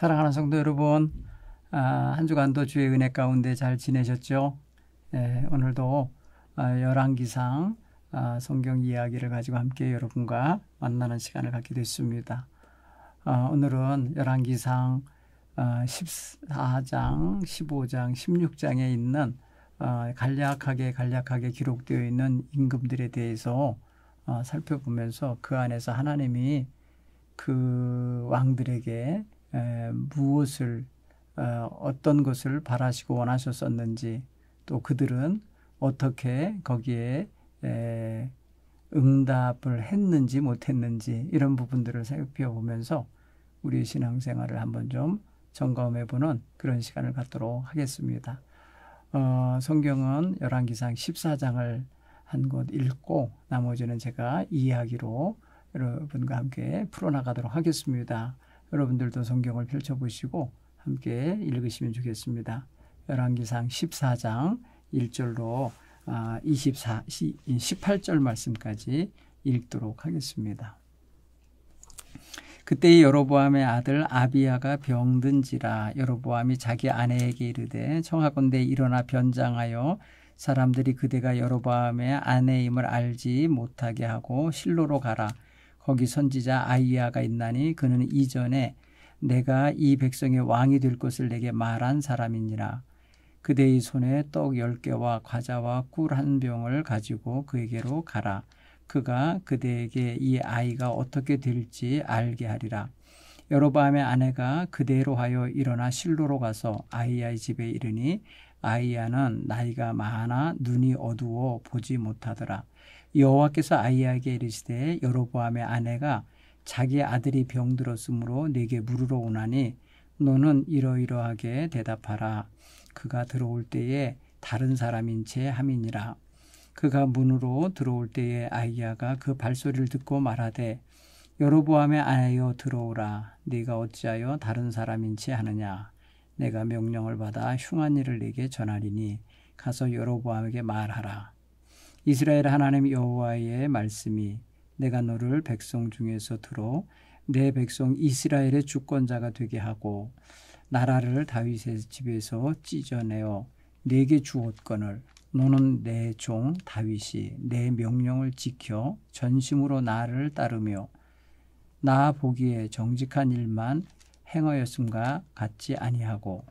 사랑하는 성도 여러분, 한 주간도 주의 은혜 가운데 잘 지내셨죠? 오늘도 열왕기상 성경 이야기를 가지고 함께 여러분과 만나는 시간을 갖게 됐습니다. 오늘은 열왕기상 14장, 15장, 16장에 있는 간략하게 기록되어 있는 임금들에 대해서 살펴보면서 그 안에서 하나님이 그 왕들에게 무엇을 어떤 것을 바라시고 원하셨었는지, 또 그들은 어떻게 거기에 응답을 했는지 못했는지, 이런 부분들을 살펴보면서 우리 신앙생활을 한번 좀 점검해보는 그런 시간을 갖도록 하겠습니다. 성경은 열왕기상 14장을 한 것 읽고 나머지는 제가 이야기로 여러분과 함께 풀어나가도록 하겠습니다. 여러분들도 성경을 펼쳐보시고 함께 읽으시면 좋겠습니다. 열왕기상 14장 1절로 18절 말씀까지 읽도록 하겠습니다. 그때 여로보암의 아들 아비야가 병든지라. 여로보암이 자기 아내에게 이르되 청하건대 일어나 변장하여 사람들이 그대가 여로보암의 아내임을 알지 못하게 하고 실로로 가라. 거기 선지자 아히야가 있나니 그는 이전에 내가 이 백성의 왕이 될 것을 내게 말한 사람이니라. 그대의 손에 떡 10개와 과자와 꿀 한 병을 가지고 그에게로 가라. 그가 그대에게 이 아이가 어떻게 될지 알게 하리라. 여로보암의 아내가 그대로 하여 일어나 실로로 가서 아히야의 집에 이르니 아히야는 나이가 많아 눈이 어두워 보지 못하더라. 여호와께서 아히야에게 이르시되 여로보암의 아내가 자기 아들이 병들었으므로 내게 물으러 오나니 너는 이러이러하게 대답하라. 그가 들어올 때에 다른 사람인 채 함이니라. 그가 문으로 들어올 때에 아히야가 그 발소리를 듣고 말하되 여로보암의 아내여 들어오라. 네가 어찌하여 다른 사람인 채 하느냐. 내가 명령을 받아 흉한 일을 네게 전하리니 가서 여로보암에게 말하라. 이스라엘 하나님 여호와의 말씀이 내가 너를 백성 중에서 들어 내 백성 이스라엘의 주권자가 되게 하고 나라를 다윗의 집에서 찢어내어 네게 주었거늘 너는 내 종 다윗이 내 명령을 지켜 전심으로 나를 따르며 나 보기에 정직한 일만 행하였음과 같지 아니하고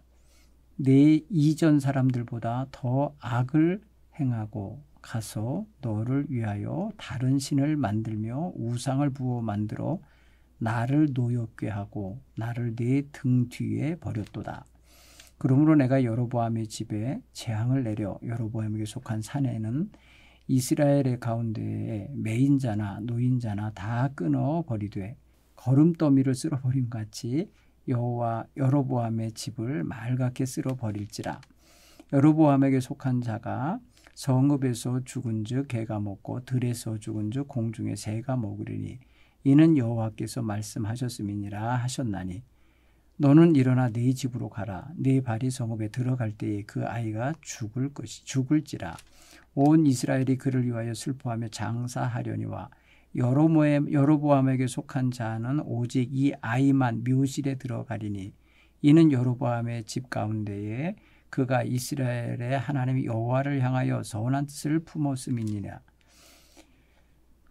내 이전 사람들보다 더 악을 행하고 가서 너를 위하여 다른 신을 만들며 우상을 부어 만들어 나를 노엽게 하고 나를 네 등 뒤에 버렸도다. 그러므로 내가 여로보암의 집에 재앙을 내려 여로보암에게 속한 산에는 이스라엘의 가운데에 매인자나 노인자나 다 끊어 버리되 거름더미를 쓸어 버림 같이 여호와 여로보암의 집을 말갛게 쓸어 버릴지라. 여로보암에게 속한 자가 성읍에서 죽은즉 개가 먹고 들에서 죽은즉 공중의 새가 먹으리니 이는 여호와께서 말씀하셨음이니라 하셨나니 너는 일어나 네 집으로 가라. 네 발이 성읍에 들어갈 때에 그 아이가 죽을지라. 온 이스라엘이 그를 위하여 슬퍼하며 장사하려니와 여로보암에게 속한 자는 오직 이 아이만 묘실에 들어가리니 이는 여로보암의 집 가운데에 그가 이스라엘의 하나님 여호와를 향하여 선한 뜻을 품었음이니라.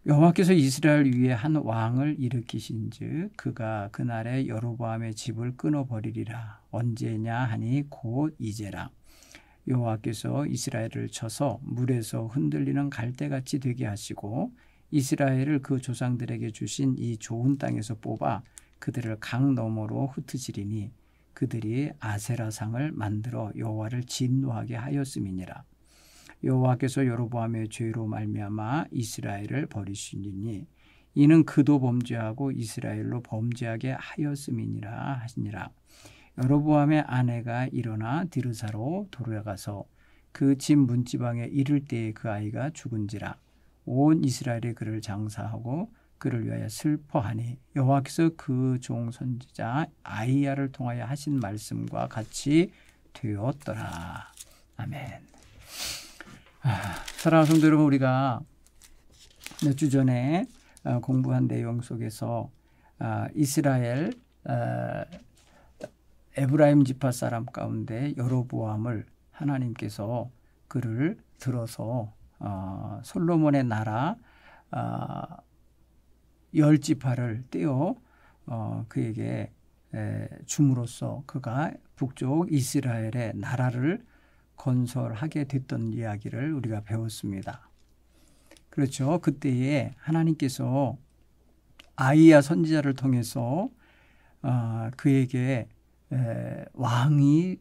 여호와께서 이스라엘 위에 한 왕을 일으키신즉 그가 그날에 여로보암의 집을 끊어버리리라. 언제냐 하니 곧 이제라. 여호와께서 이스라엘을 쳐서 물에서 흔들리는 갈대같이 되게 하시고 이스라엘을 그 조상들에게 주신 이 좋은 땅에서 뽑아 그들을 강 너머로 흩으시리니 그들이 아세라상을 만들어 여호와를 진노하게 하였음이니라. 여호와께서 여로보암의 죄로 말미암아 이스라엘을 버리시니 이는 그도 범죄하고 이스라엘로 범죄하게 하였음이니라 하시니라. 여로보암의 아내가 일어나 디르사로 돌아가서 그 집 문지방에 이를 때에 그 아이가 죽은지라. 온 이스라엘이 그를 장사하고 그를 위하여 슬퍼하니 여호와께서 그 종 선지자 아히야를 통하여 하신 말씀과 같이 되었더라. 아멘. 사랑하는 성도 여러분, 우리가 몇 주 전에 공부한 내용 속에서 이스라엘 에브라임 지파 사람 가운데 여로보암을 하나님께서 그를 들어서 솔로몬의 나라 10지파를 떼어 그에게 줌으로써 그가 북쪽 이스라엘의 나라를 건설하게 됐던 이야기를 우리가 배웠습니다. 그렇죠. 그때에 하나님께서 아이야 선지자를 통해서 그에게 왕이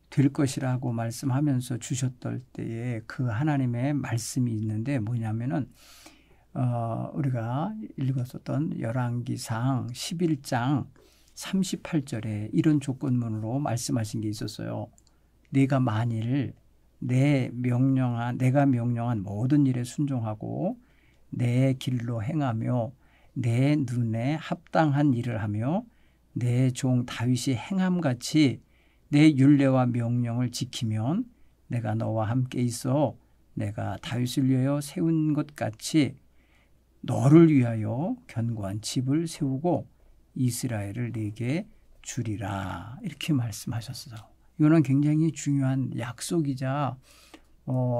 될 것이라고 말씀하면서 주셨던 때에 그 하나님의 말씀이 있는데 뭐냐면은 우리가 읽었었던 열왕기상 11장 38절에 이런 조건문으로 말씀하신 게 있었어요. 내가 만일 내가 명령한 모든 일에 순종하고 내 길로 행하며 내 눈에 합당한 일을 하며 내 종 다윗이 행함같이 내 율례와 명령을 지키면 내가 너와 함께 있어 내가 다윗을 위하여 세운 것 같이 너를 위하여 견고한 집을 세우고 이스라엘을 내게 주리라. 이렇게 말씀하셨어요. 이거는 굉장히 중요한 약속이자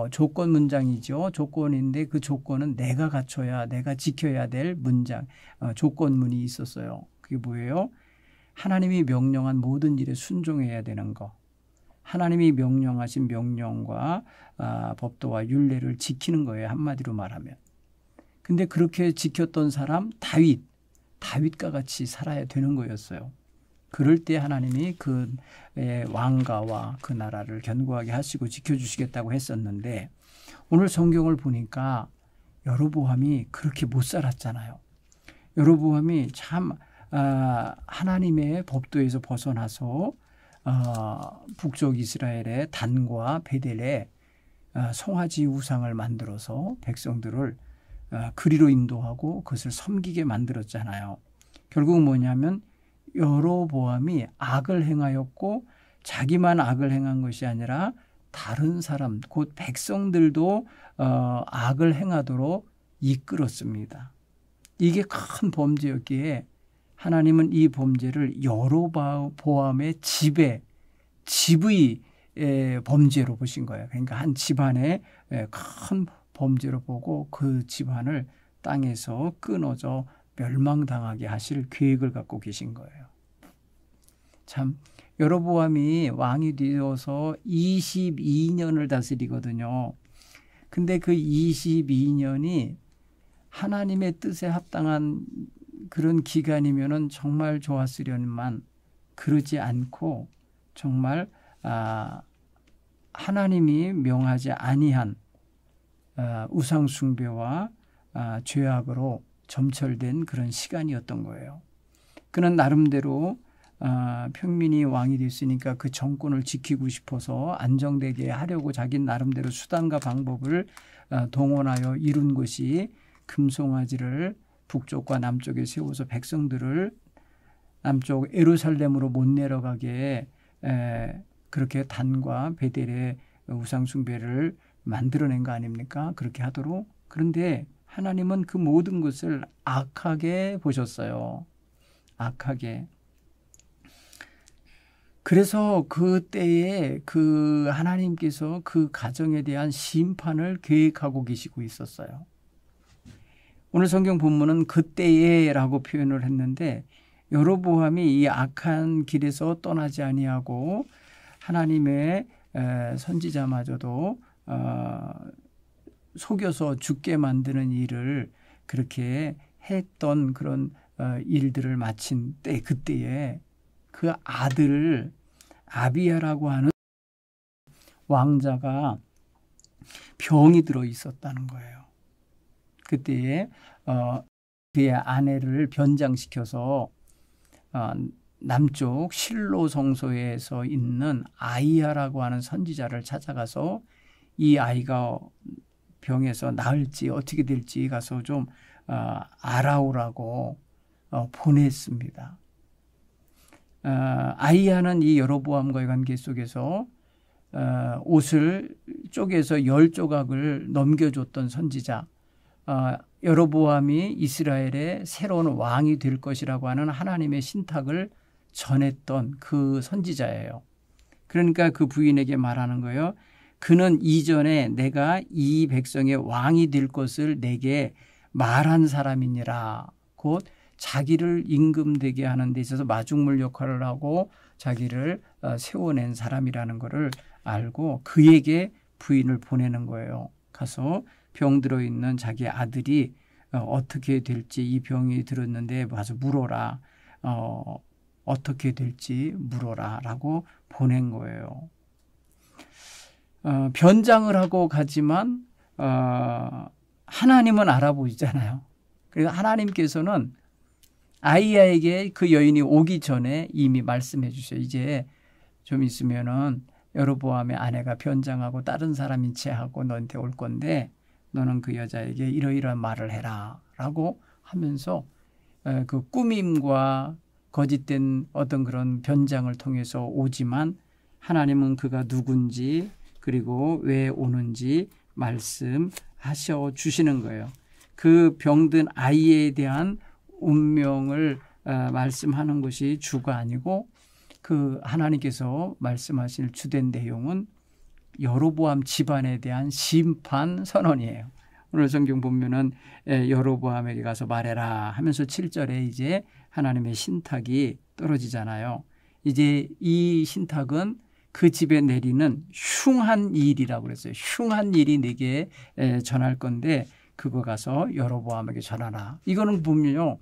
조건 문장이죠. 조건인데 그 조건은 내가 갖춰야 내가 지켜야 될 문장 조건문이 있었어요. 그게 뭐예요? 하나님이 명령한 모든 일에 순종해야 되는 거. 하나님이 명령하신 명령과 법도와 율례를 지키는 거예요. 한마디로 말하면. 근데 그렇게 지켰던 사람 다윗과 같이 살아야 되는 거였어요. 그럴 때 하나님이 그 왕가와 그 나라를 견고하게 하시고 지켜주시겠다고 했었는데 오늘 성경을 보니까 여로보암이 그렇게 못 살았잖아요. 여로보암이 참 하나님의 법도에서 벗어나서 북쪽 이스라엘의 단과 베델에 송아지 우상을 만들어서 백성들을 그리로 인도하고 그것을 섬기게 만들었잖아요. 결국은 뭐냐면 여로보암이 악을 행하였고 자기만 악을 행한 것이 아니라 다른 사람 곧 백성들도 악을 행하도록 이끌었습니다. 이게 큰 범죄였기에 하나님은 이 범죄를 여로보암의 집의 범죄로 보신 거예요. 그러니까 한 집안의 큰 범죄로 보고 그 집안을 땅에서 끊어져 멸망당하게 하실 계획을 갖고 계신 거예요. 참 여로보암이 왕이 되어서 22년을 다스리거든요. 근데 그 22년이 하나님의 뜻에 합당한 그런 기간이면은 정말 좋았으려니만 그러지 않고 정말 하나님이 명하지 아니한 우상 숭배와 죄악으로 점철된 그런 시간이었던 거예요. 그는 나름대로 평민이 왕이 됐으니까 그 정권을 지키고 싶어서 안정되게 하려고 자기 나름대로 수단과 방법을 동원하여 이룬 것이 금송아지를 북쪽과 남쪽에 세워서 백성들을 남쪽 예루살렘으로 못 내려가게 그렇게 단과 베델의 우상 숭배를 만들어낸 거 아닙니까? 그렇게 하도록. 그런데 하나님은 그 모든 것을 악하게 보셨어요. 악하게. 그래서 그때에 그 하나님께서 그 가정에 대한 심판을 계획하고 계시고 있었어요. 오늘 성경 본문은 그때에라고 표현을 했는데 여로보암이 이 악한 길에서 떠나지 아니하고 하나님의 선지자마저도 속여서 죽게 만드는 일을 그렇게 했던 그런 일들을 마친 때 그때에 그 아들 아비야라고 하는 왕자가 병이 들어 있었다는 거예요. 그때에 그의 아내를 변장시켜서 남쪽 실로 성소에서 있는 아이야라고 하는 선지자를 찾아가서 이 아이가 병에서 나을지 어떻게 될지 가서 좀 알아오라고 보냈습니다. 아이야는 이 여로보암과의 관계 속에서 옷을 쪼개서 10조각을 넘겨줬던 선지자, 여로보암이 이스라엘의 새로운 왕이 될 것이라고 하는 하나님의 신탁을 전했던 그 선지자예요. 그러니까 그 부인에게 말하는 거예요. 그는 이전에 내가 이 백성의 왕이 될 것을 내게 말한 사람이니라. 곧 자기를 임금되게 하는 데 있어서 마중물 역할을 하고 자기를 세워낸 사람이라는 것을 알고 그에게 부인을 보내는 거예요. 가서 병 들어있는 자기 아들이 어떻게 될지 이 병이 들었는데 와서 물어라. 어떻게 될지 물어라 라고 보낸 거예요. 변장을 하고 가지만 하나님은 알아보시잖아요. 그래서 하나님께서는 아이야에게 그 여인이 오기 전에 이미 말씀해 주셔요. 이제 좀 있으면은 여로보암의 아내가 변장하고 다른 사람인 체하고 너한테 올 건데 너는 그 여자에게 이러이러한 말을 해라 라고 하면서 그 꾸밈과 거짓된 어떤 그런 변장을 통해서 오지만 하나님은 그가 누군지 그리고 왜 오는지 말씀하셔 주시는 거예요. 그 병든 아이에 대한 운명을 말씀하는 것이 주가 아니고 그 하나님께서 말씀하실 주된 내용은 여로보암 집안에 대한 심판 선언이에요. 오늘 성경 보면은 여로보암에게 가서 말해라 하면서 7절에 이제 하나님의 신탁이 떨어지잖아요. 이제 이 신탁은 그 집에 내리는 흉한 일이라고 그랬어요. 흉한 일이 내게 전할 건데 그거 가서 여로보암에게 전하라. 이거는 보면요.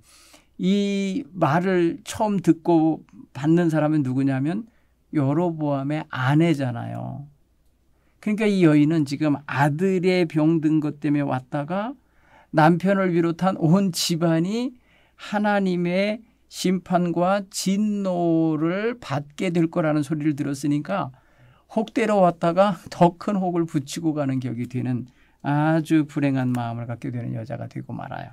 이 말을 처음 듣고 받는 사람은 누구냐면 여로보암의 아내잖아요. 그러니까 이 여인은 지금 아들의 병든 것 때문에 왔다가 남편을 비롯한 온 집안이 하나님의 심판과 진노를 받게 될 거라는 소리를 들었으니까 혹대러 왔다가 더 큰 혹을 붙이고 가는 격이 되는 아주 불행한 마음을 갖게 되는 여자가 되고 말아요.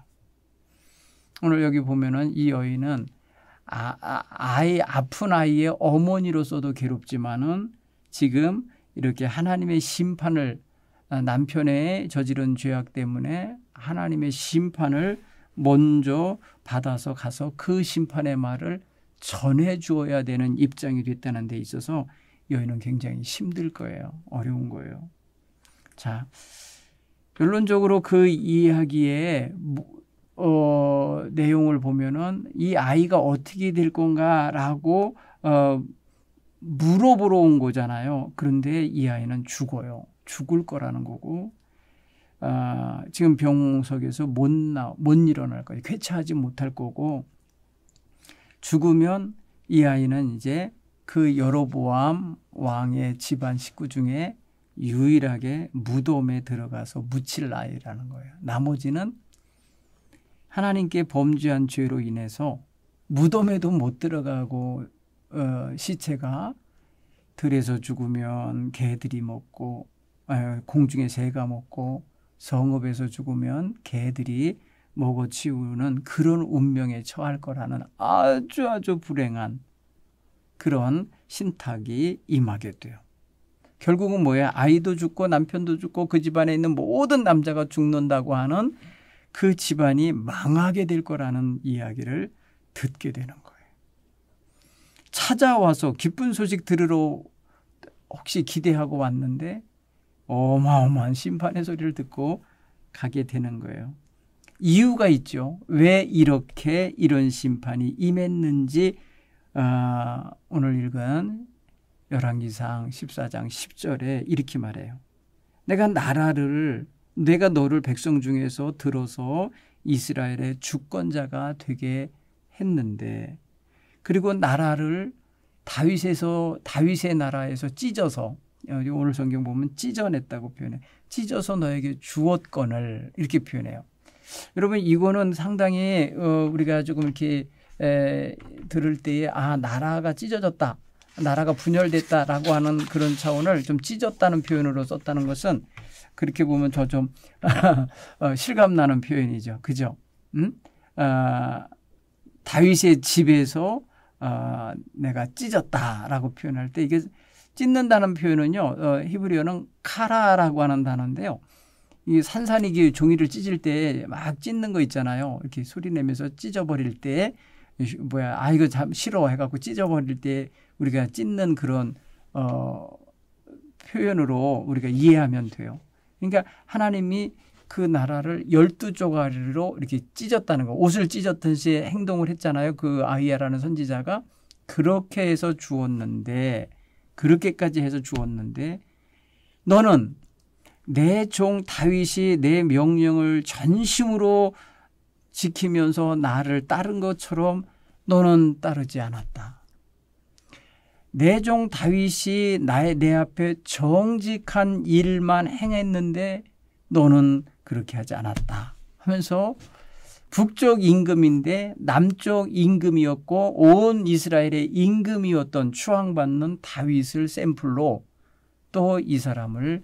오늘 여기 보면은 이 여인은 아픈 아이의 어머니로서도 괴롭지만은 지금 이렇게 하나님의 심판을 남편의 저지른 죄악 때문에 하나님의 심판을 먼저 받아서 가서 그 심판의 말을 전해 주어야 되는 입장이 됐다는 데 있어서 여인은 굉장히 힘들 거예요. 어려운 거예요. 자, 결론적으로 그 이야기의 내용을 보면은 이 아이가 어떻게 될 건가라고 물어보러 온 거잖아요. 그런데 이 아이는 죽어요. 죽을 거라는 거고 지금 병석에서 못 일어날 거예요. 쾌차하지 못할 거고 죽으면 이 아이는 이제 그 여로보암 왕의 집안 식구 중에 유일하게 무덤에 들어가서 묻힐 아이라는 거예요. 나머지는 하나님께 범죄한 죄로 인해서 무덤에도 못 들어가고 시체가 들에서 죽으면 개들이 먹고 공중에 새가 먹고 성읍에서 죽으면 개들이 먹어치우는 그런 운명에 처할 거라는 아주 불행한 그런 신탁이 임하게 돼요. 결국은 뭐예요? 아이도 죽고 남편도 죽고 그 집안에 있는 모든 남자가 죽는다고 하는 그 집안이 망하게 될 거라는 이야기를 듣게 되는 거예요. 찾아와서 기쁜 소식 들으러 혹시 기대하고 왔는데 어마어마한 심판의 소리를 듣고 가게 되는 거예요. 이유가 있죠. 왜 이렇게 이런 심판이 임했는지 오늘 읽은 열왕기상 14장 10절에 이렇게 말해요. 내가 너를 백성 중에서 들어서 이스라엘의 주권자가 되게 했는데 그리고 나라를 다윗의 나라에서 찢어서 오늘 성경 보면 찢어냈다고 표현해. 찢어서 너에게 주었거늘 이렇게 표현해요. 여러분 이거는 상당히 우리가 조금 이렇게 들을 때에 나라가 찢어졌다. 나라가 분열됐다라고 하는 그런 차원을 좀 찢었다는 표현으로 썼다는 것은 그렇게 보면 저 좀 실감나는 표현이죠. 그죠? 다윗의 집에서 내가 찢었다라고 표현할 때 이게 찢는다는 표현은요. 히브리어는 카라라고 하는 단어인데요. 이 산산이기 종이를 찢을 때 막 찢는 거 있잖아요. 이렇게 소리 내면서 찢어버릴 때 이거 참 싫어 해갖고 찢어버릴 때 우리가 찢는 그런 표현으로 우리가 이해하면 돼요. 그러니까 하나님이 그 나라를 12조가리로 이렇게 찢었다는 거. 옷을 찢었듯이 행동을 했잖아요. 그 아히야라는 선지자가 그렇게 해서 주었는데, 그렇게까지 해서 주었는데, 너는 내 종 다윗이 내 명령을 전심으로 지키면서 나를 따른 것처럼 너는 따르지 않았다. 내 종 다윗이 내 앞에 정직한 일만 행했는데 너는 그렇게 하지 않았다 하면서 북쪽 임금인데 남쪽 임금이었고 온 이스라엘의 임금이었던 추앙받는 다윗을 샘플로 또 이 사람을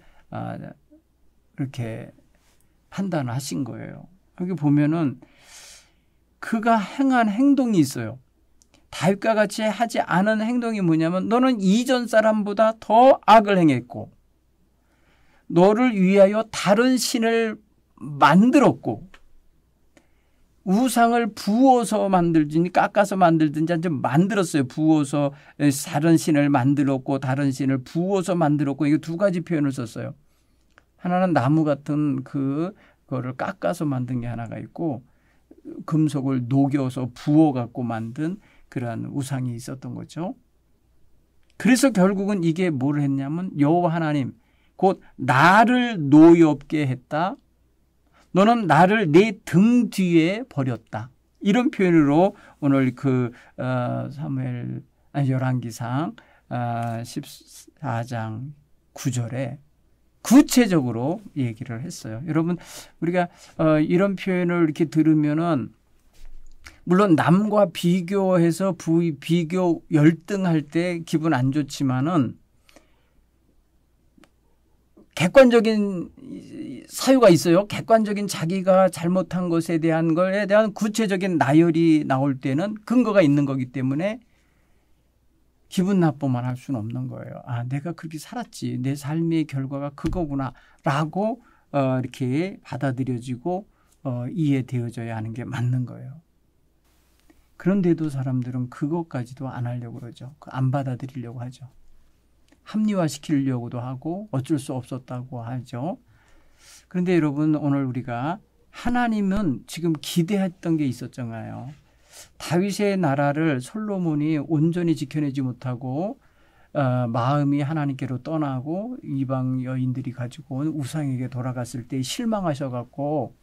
이렇게 판단하신 거예요. 여기 보면은 그가 행한 행동이 있어요. 다윗과 같이 하지 않은 행동이 뭐냐면 너는 이전 사람보다 더 악을 행했고 너를 위하여 다른 신을 만들었고 우상을 부어서 만들든지 깎아서 만들든지 좀 만들었어요. 부어서 다른 신을 만들었고 다른 신을 부어서 만들었고 이거 두 가지 표현을 썼어요. 하나는 나무 같은 그거를 깎아서 만든 게 하나가 있고 금속을 녹여서 부어 갖고 만든 그러한 우상이 있었던 거죠. 그래서 결국은 이게 뭘 했냐면 여호와 하나님 곧 나를 노엽게 했다. 너는 나를 내 등 뒤에 버렸다. 이런 표현으로 오늘 열왕기상 14장 9절에 구체적으로 얘기를 했어요. 여러분 우리가 이런 표현을 이렇게 들으면은 물론 남과 비교해서 비교 열등할 때 기분 안 좋지만은 객관적인 사유가 있어요. 객관적인 자기가 잘못한 것에 대한 거에 대한 구체적인 나열이 나올 때는 근거가 있는 거기 때문에 기분 나쁘만 할 수는 없는 거예요. 아, 내가 그렇게 살았지. 내 삶의 결과가 그거구나 라고 이렇게 받아들여지고 이해되어져야 하는 게 맞는 거예요. 그런데도 사람들은 그것까지도 안 하려고 그러죠. 안 받아들이려고 하죠. 합리화시키려고도 하고 어쩔 수 없었다고 하죠. 그런데 여러분 오늘 우리가 하나님은 지금 기대했던 게 있었잖아요. 다윗의 나라를 솔로몬이 온전히 지켜내지 못하고 마음이 하나님께로 떠나고 이방 여인들이 가지고 온 우상에게 돌아갔을 때 실망하셔갖고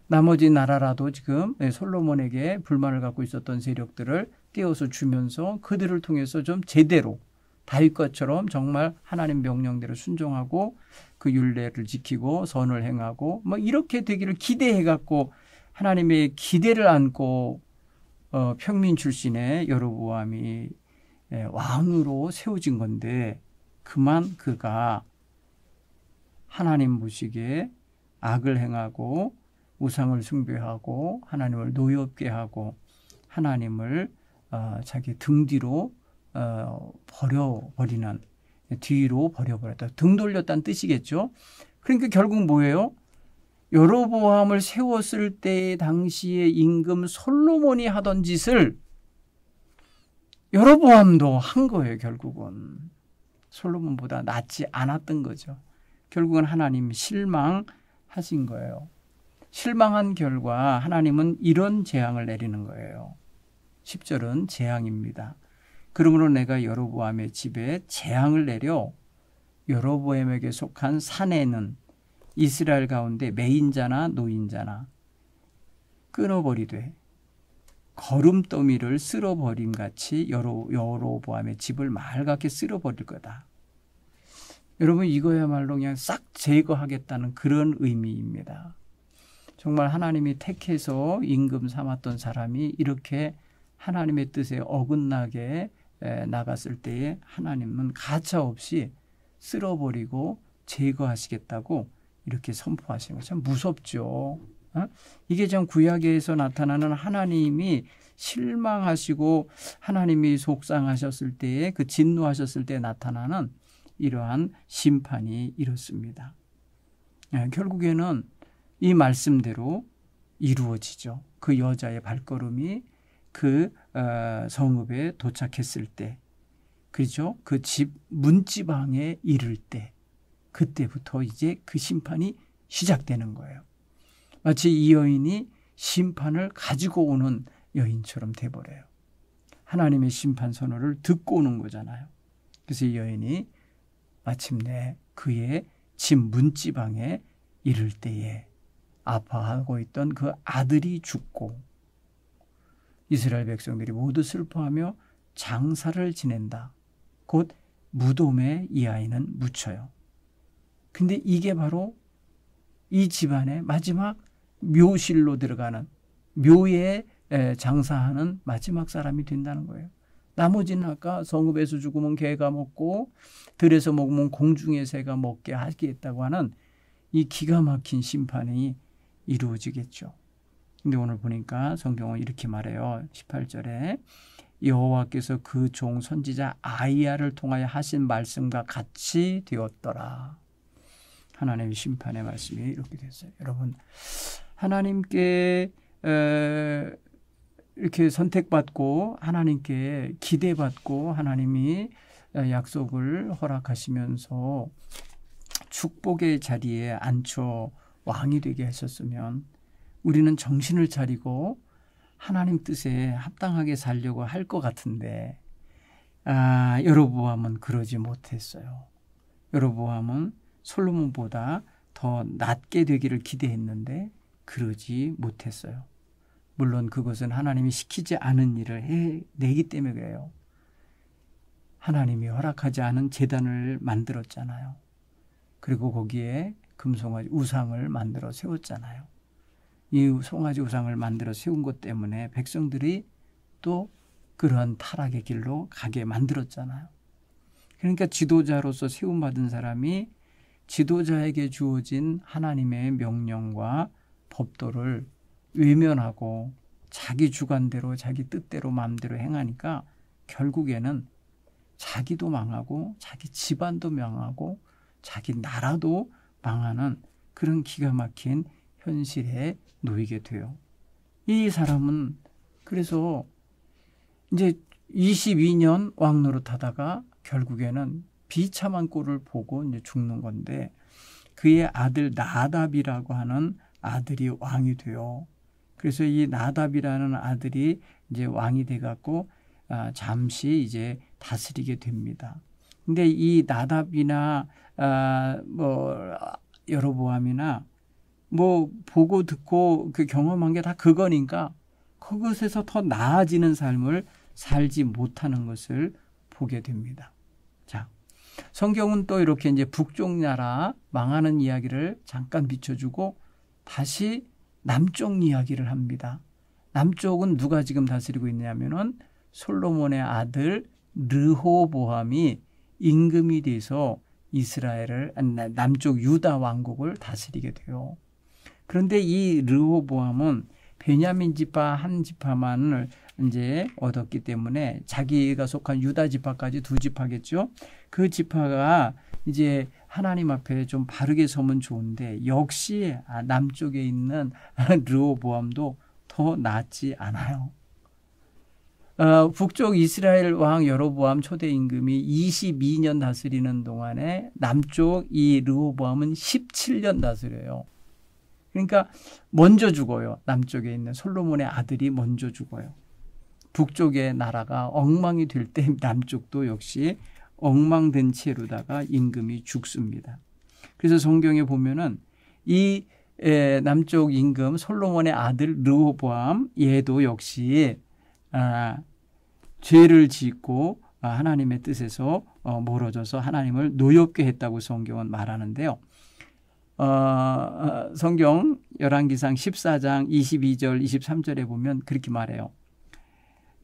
나머지 나라라도 지금 솔로몬에게 불만을 갖고 있었던 세력들을 떼어서 주면서 그들을 통해서 좀 제대로 다윗과처럼 정말 하나님 명령대로 순종하고 그 율례를 지키고 선을 행하고 뭐 이렇게 되기를 기대해갖고 하나님의 기대를 안고 평민 출신의 여로보암이 왕으로 세워진 건데 그만 그가 하나님 보시기에 악을 행하고 우상을 숭배하고 하나님을 노엽게 하고 하나님을 자기 등 뒤로 버려버리는 뒤로 버려버렸다. 등 돌렸다는 뜻이겠죠. 그러니까 결국 뭐예요? 여로보암을 세웠을 때 당시의 임금 솔로몬이 하던 짓을 여로보암도 한 거예요. 결국은 솔로몬보다 낫지 않았던 거죠. 결국은 하나님 실망하신 거예요. 실망한 결과 하나님은 이런 재앙을 내리는 거예요. 10절은 재앙입니다. 그러므로 내가 여로보암의 집에 재앙을 내려 여로보암에게 속한 산에는 이스라엘 가운데 매인자나 노인자나 끊어버리되 거름더미를 쓸어버림같이 여로보암의 집을 말갛게 쓸어버릴 거다. 여러분 이거야말로 그냥 싹 제거하겠다는 그런 의미입니다. 정말 하나님이 택해서 임금 삼았던 사람이 이렇게 하나님의 뜻에 어긋나게 나갔을 때에 하나님은 가차없이 쓸어버리고 제거하시겠다고 이렇게 선포하시는 거 참 무섭죠. 이게 좀 구약에서 나타나는 하나님이 실망하시고 하나님이 속상하셨을 때에 그 진노하셨을 때 나타나는 이러한 심판이 이렇습니다. 결국에는 이 말씀대로 이루어지죠. 그 여자의 발걸음이 그 성읍에 도착했을 때, 그렇죠? 그 집 문지방에 이를 때, 그때부터 이제 그 심판이 시작되는 거예요. 마치 이 여인이 심판을 가지고 오는 여인처럼 돼버려요. 하나님의 심판 선언을 듣고 오는 거잖아요. 그래서 이 여인이 마침내 그의 집 문지방에 이를 때에 아파하고 있던 그 아들이 죽고 이스라엘 백성들이 모두 슬퍼하며 장사를 지낸다. 곧 무덤에 이 아이는 묻혀요. 근데 이게 바로 이 집안의 마지막 묘실로 들어가는, 묘에 장사하는 마지막 사람이 된다는 거예요. 나머지는 아까 성읍에서 죽으면 개가 먹고 들에서 먹으면 공중의 새가 먹게 하겠다고 하는 이 기가 막힌 심판이 이루어지겠죠. 근데 오늘 보니까 성경은 이렇게 말해요. 18절에 여호와께서 그 종 선지자 아이야를 통하여 하신 말씀과 같이 되었더라. 하나님의 심판의 말씀이 이렇게 됐어요. 여러분, 하나님께 이렇게 선택받고 하나님께 기대받고 하나님이 약속을 허락하시면서 축복의 자리에 앉혀 왕이 되게 하셨으면 우리는 정신을 차리고 하나님 뜻에 합당하게 살려고 할 것 같은데 여로보암은 그러지 못했어요. 여로보암은 솔로몬보다 더 낮게 되기를 기대했는데 그러지 못했어요. 물론 그것은 하나님이 시키지 않은 일을 해내기 때문에 그래요. 하나님이 허락하지 않은 제단을 만들었잖아요. 그리고 거기에 금송아지 우상을 만들어 세웠잖아요. 이 송아지 우상을 만들어 세운 것 때문에 백성들이 또 그러한 타락의 길로 가게 만들었잖아요. 그러니까 지도자로서 세움받은 사람이 지도자에게 주어진 하나님의 명령과 법도를 외면하고 자기 주관대로 자기 뜻대로 마음대로 행하니까 결국에는 자기도 망하고 자기 집안도 망하고 자기 나라도 망하는 그런 기가 막힌 현실에 놓이게 돼요. 이 사람은 그래서 이제 22년 왕노릇하다가 결국에는 비참한 꼴을 보고 이제 죽는 건데 그의 아들 나답이라고 하는 아들이 왕이 돼요. 그래서 이 나답이라는 아들이 이제 왕이 돼 갖고 잠시 이제 다스리게 됩니다. 근데 이 나답이나 여로보암이나 보고 듣고 그 경험한 게 다 그거니까 그것에서 더 나아지는 삶을 살지 못하는 것을 보게 됩니다. 자, 성경은 또 이렇게 이제 북쪽 나라 망하는 이야기를 잠깐 비춰주고 다시 남쪽 이야기를 합니다. 남쪽은 누가 지금 다스리고 있냐면은 솔로몬의 아들 르호보암이 임금이 돼서 이스라엘을 남쪽 유다 왕국을 다스리게 돼요. 그런데 이 르호보암은 베냐민 지파 한 지파만을 이제 얻었기 때문에 자기가 속한 유다 지파까지 두 지파겠죠. 그 지파가 이제 하나님 앞에 좀 바르게 서면 좋은데 역시 남쪽에 있는 르호보암도 더 낫지 않아요. 북쪽 이스라엘 왕 여로보암 초대 임금이 22년 다스리는 동안에 남쪽 이 르호보암은 17년 다스려요. 그러니까 먼저 죽어요. 남쪽에 있는 솔로몬의 아들이 먼저 죽어요. 북쪽의 나라가 엉망이 될 때 남쪽도 역시 엉망된 채로다가 임금이 죽습니다. 그래서 성경에 보면은 이 남쪽 임금 솔로몬의 아들 르호보암 얘도 역시 죄를 짓고 하나님의 뜻에서 멀어져서 하나님을 노엽게 했다고 성경은 말하는데요. 성경 열왕기상 14장 22절 23절에 보면 그렇게 말해요.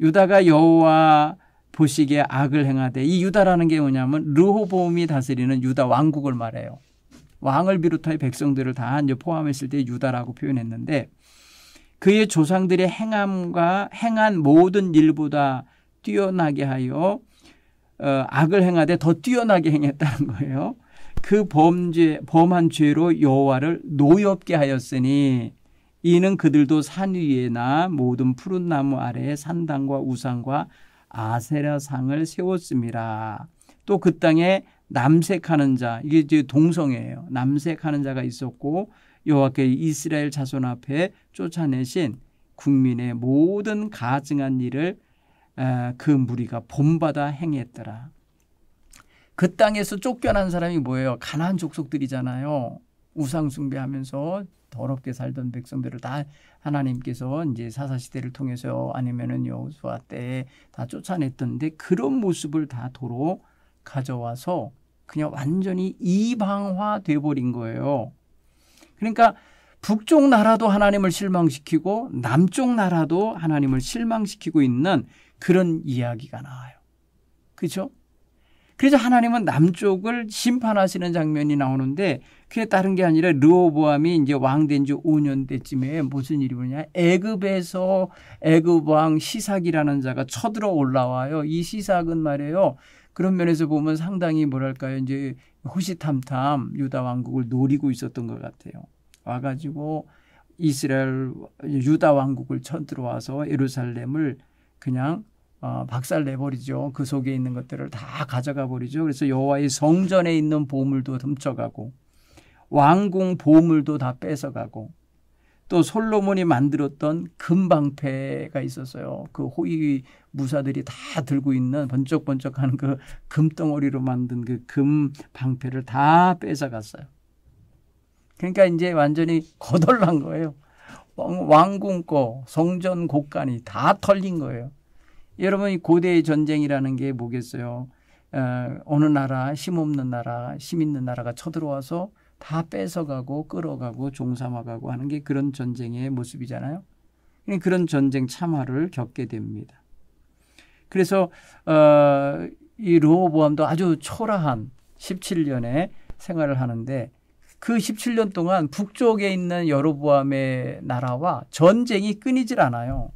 유다가 여호와 보시기에 악을 행하되, 이 유다라는 게 뭐냐면 르호보암이 다스리는 유다 왕국을 말해요. 왕을 비롯하여 백성들을 다 이제 포함했을 때 유다라고 표현했는데 그의 조상들이 행한 모든 일보다 뛰어나게 하여 악을 행하되 더 뛰어나게 행했다는 거예요. 그 범한 죄로 여호와를 노엽게 하였으니 이는 그들도 산 위에나 모든 푸른 나무 아래에 산당과 우상과 아세라상을 세웠음이라. 또 그 땅에 남색하는 자, 이게 이제 동성애예요. 남색하는 자가 있었고 여호와께 이스라엘 자손 앞에 쫓아내신 국민의 모든 가증한 일을 그 무리가 본받아 행했더라. 그 땅에서 쫓겨난 사람이 뭐예요? 가나안 족속들이잖아요. 우상 숭배하면서 더럽게 살던 백성들을 다 하나님께서 이제 사사시대를 통해서 아니면은 여호수아 때 다 쫓아냈던데 그런 모습을 다 도로 가져와서 그냥 완전히 이방화 돼버린 거예요. 그러니까 북쪽 나라도 하나님을 실망시키고 남쪽 나라도 하나님을 실망시키고 있는 그런 이야기가 나와요. 그렇죠? 그래서 하나님은 남쪽을 심판하시는 장면이 나오는데 그게 다른 게 아니라 르호보암이 이제 왕된 지 5년 때쯤에 무슨 일이 벌어냐. 애굽에서 애굽 왕 시삭이라는 자가 쳐들어 올라와요. 이 시삭은 말이에요. 그런 면에서 보면 상당히 뭐랄까요. 이제 호시탐탐 유다 왕국을 노리고 있었던 것 같아요. 와가지고 이스라엘 유다 왕국을 쳐들어와서 예루살렘을 그냥 박살 내버리죠. 그 속에 있는 것들을 다 가져가 버리죠. 그래서 여호와의 성전에 있는 보물도 훔쳐가고 왕궁 보물도 다 뺏어가고 또 솔로몬이 만들었던 금방패가 있었어요. 그 호위 무사들이 다 들고 있는 번쩍번쩍하는 그 금덩어리로 만든 그 금방패를 다 뺏어갔어요. 그러니까 이제 완전히 거덜난 거예요. 왕궁 거, 성전 곳간이 다 털린 거예요. 여러분 이 고대의 전쟁이라는 게 뭐겠어요? 어느 나라 힘없는 나라, 힘 있는 나라가 쳐들어와서 다 뺏어가고 끌어가고 종삼아가고 하는 게 그런 전쟁의 모습이잖아요. 그런 전쟁 참화를 겪게 됩니다. 그래서 이 르호보암도 아주 초라한 17년의 생활을 하는데 그 17년 동안 북쪽에 있는 여로보암의 나라와 전쟁이 끊이질 않아요.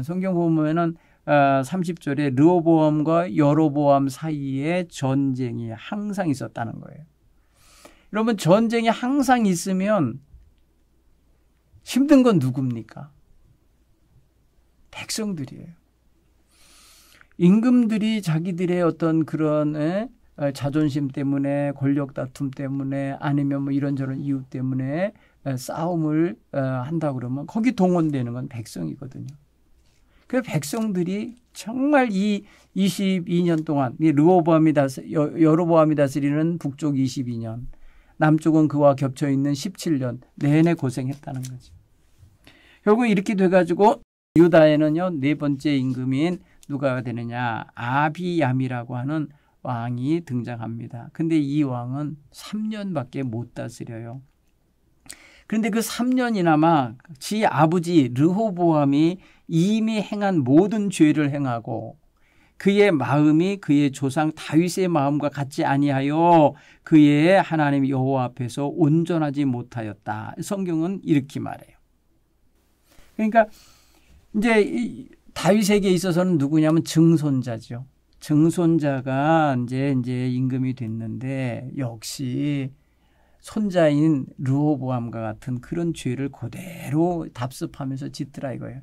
성경 보면은 30절에 르호보암과 여로보암 사이에 전쟁이 항상 있었다는 거예요. 여러분 전쟁이 항상 있으면 힘든 건 누굽니까? 백성들이에요. 임금들이 자기들의 어떤 그런 자존심 때문에 권력 다툼 때문에 아니면 뭐 이런저런 이유 때문에 싸움을 한다 그러면 거기 동원되는 건 백성이거든요. 그 백성들이 정말 이 22년 동안 여로보암이 다스리는 북쪽 22년 남쪽은 그와 겹쳐 있는 17년 내내 고생했다는 거죠. 결국 이렇게 돼가지고 유다에는요 네 번째 임금인 누가 되느냐 아비얌이라고 하는 왕이 등장합니다. 근데 이 왕은 3년밖에 못 다스려요. 그런데 그 3년이나마 지 아버지 르호보암이 이미 행한 모든 죄를 행하고 그의 마음이 그의 조상 다윗의 마음과 같지 아니하여 그의 하나님 여호와 앞에서 온전하지 못하였다. 성경은 이렇게 말해요. 그러니까 이제 다윗에게 있어서는 누구냐면 증손자죠. 증손자가 이제 임금이 됐는데 역시 손자인 르호보암과 같은 그런 죄를 그대로 답습하면서 짓더라 이거예요.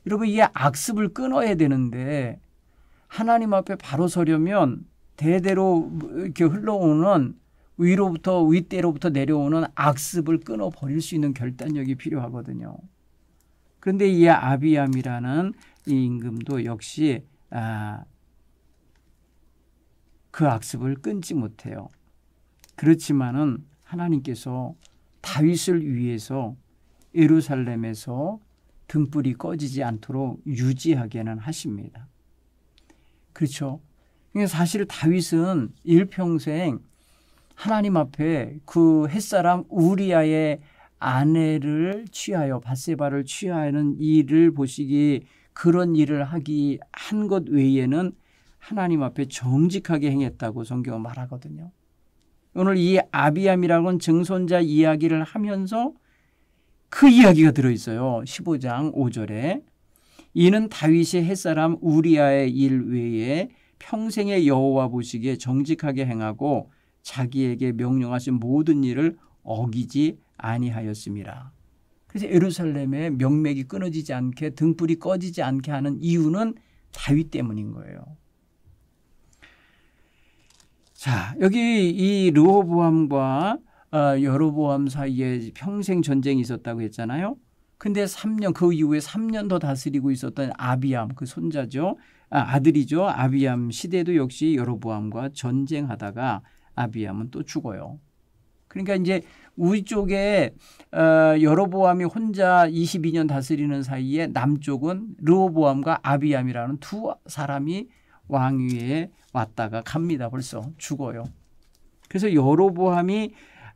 여러분 이게 악습을 끊어야 되는데 하나님 앞에 바로 서려면 대대로 이렇게 흘러오는 윗대로부터 내려오는 악습을 끊어버릴 수 있는 결단력이 필요하거든요. 그런데 이 아비암이라는 이 임금도 역시 그 악습을 끊지 못해요. 그렇지만은 하나님께서 다윗을 위해서 예루살렘에서 등불이 꺼지지 않도록 유지하게는 하십니다. 그렇죠. 사실 다윗은 일평생 하나님 앞에 그 햇사람 우리아의 아내를 취하여 밧세바를 취하는 일을 보시기 그런 일을 한 것 외에는 하나님 앞에 정직하게 행했다고 성경은 말하거든요. 오늘 이 아비암이라고는 증손자 이야기를 하면서 그 이야기가 들어있어요. 15장 5절에 이는 다윗이 햇사람 우리아의 일 외에 평생의 여호와 보시기에 정직하게 행하고 자기에게 명령하신 모든 일을 어기지 아니하였습니다. 그래서 예루살렘의 명맥이 끊어지지 않게 등불이 꺼지지 않게 하는 이유는 다윗 때문인 거예요. 자, 여기 이 르호보암과 여로보암 사이에 평생 전쟁이 있었다고 했잖아요. 근데 3년, 그 이후에 3년 더 다스리고 있었던 아비암, 그 손자죠. 아들이죠. 아비암 시대도 역시 여로보암과 전쟁하다가 아비암은 또 죽어요. 그러니까 이제 우리 쪽에 여로보암이 혼자 22년 다스리는 사이에 남쪽은 르호보암과 아비암이라는 두 사람이 왕위에 왔다가 갑니다. 벌써 죽어요. 그래서 여로보암이